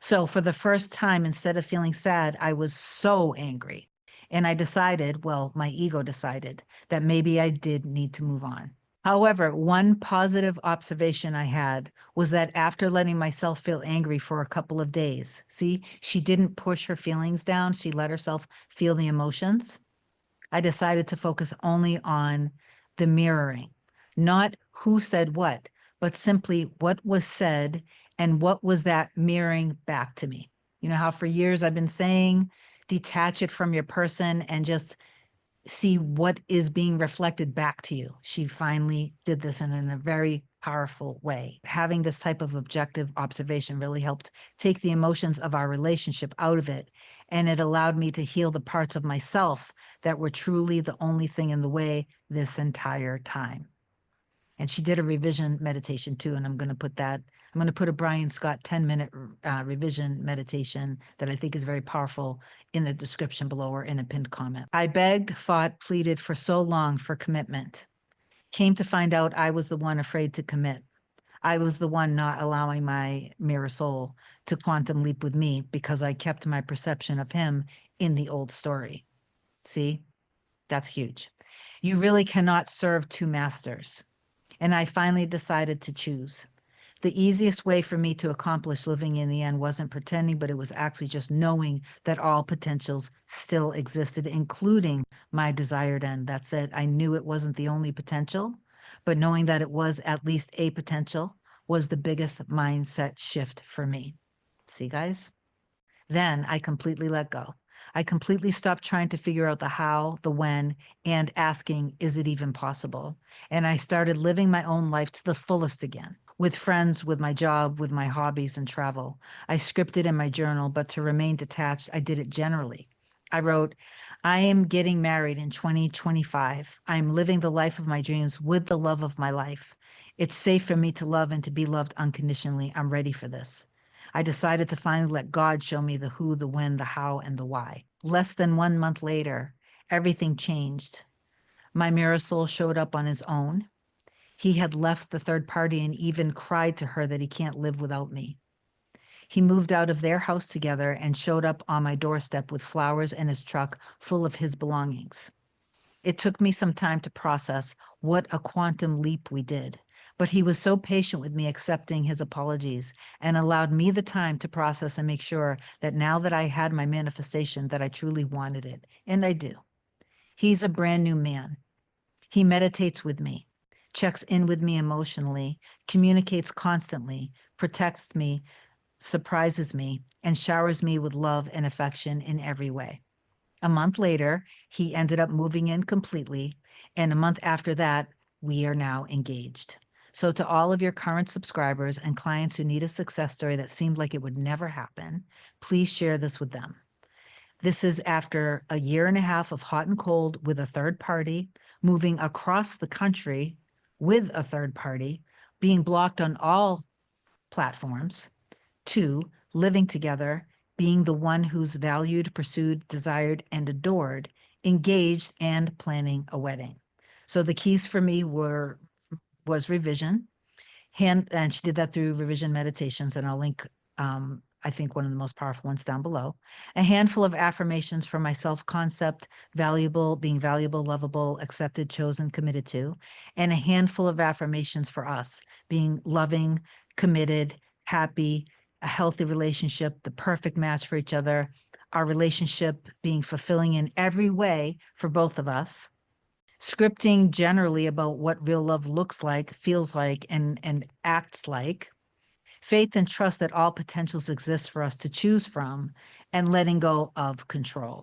So for the first time, instead of feeling sad, I was so angry. And I decided, well, my ego decided that maybe I did need to move on. However, one positive observation I had was that after letting myself feel angry for a couple of days, see, she didn't push her feelings down. She let herself feel the emotions. I decided to focus only on the mirroring, not who said what, but simply what was said and what was that mirroring back to me. You know how for years I've been saying, detach it from your person and just see what is being reflected back to you. She finally did this and in a very powerful way. Having this type of objective observation really helped take the emotions of our relationship out of it. And it allowed me to heal the parts of myself that were truly the only thing in the way this entire time. And she did a revision meditation too. And I'm going to put a Brian Scott 10-minute revision meditation that I think is very powerful in the description below or in a pinned comment. I begged, fought, pleaded for so long for commitment. Came to find out I was the one afraid to commit. I was the one not allowing my mirror soul to quantum leap with me because I kept my perception of him in the old story. See, that's huge. You really cannot serve two masters. And I finally decided to choose. The easiest way for me to accomplish living in the end wasn't pretending, but it was actually just knowing that all potentials still existed, including my desired end. That's it. I knew it wasn't the only potential, but knowing that it was at least a potential was the biggest mindset shift for me. See, guys? Then I completely let go. I completely stopped trying to figure out the how, the when, and asking, is it even possible? And I started living my own life to the fullest again, with friends, with my job, with my hobbies and travel. I scripted in my journal, but to remain detached, I did it generally. I wrote, I am getting married in 2025. I am living the life of my dreams with the love of my life. It's safe for me to love and to be loved unconditionally. I'm ready for this. I decided to finally let God show me the who, the when, the how, and the why. Less than 1 month later, everything changed. My mirror soul showed up on his own. He had left the third party and even cried to her that he can't live without me. He moved out of their house together and showed up on my doorstep with flowers and his truck full of his belongings. It took me some time to process what a quantum leap we did, but he was so patient with me accepting his apologies and allowed me the time to process and make sure that now that I had my manifestation that I truly wanted it, and I do. He's a brand new man. He meditates with me, checks in with me emotionally, communicates constantly, protects me, surprises me, and showers me with love and affection in every way. A month later, he ended up moving in completely. And a month after that, we are now engaged. So, to all of your current subscribers and clients who need a success story that seemed like it would never happen, please share this with them. This is after a year and a half of hot and cold with a third party, moving across the country with a third party, being blocked on all platforms. Two, living together, being the one who's valued, pursued, desired, and adored, engaged, and planning a wedding. So the keys for me was revision, and she did that through revision meditations, and I'll link I think one of the most powerful ones down below. A handful of affirmations for my self-concept, valuable, being valuable, lovable, accepted, chosen, committed to, and a handful of affirmations for us, being loving, committed, happy, a healthy relationship, the perfect match for each other, our relationship being fulfilling in every way for both of us, scripting generally about what real love looks like, feels like, and acts like, faith and trust that all potentials exist for us to choose from, and letting go of control.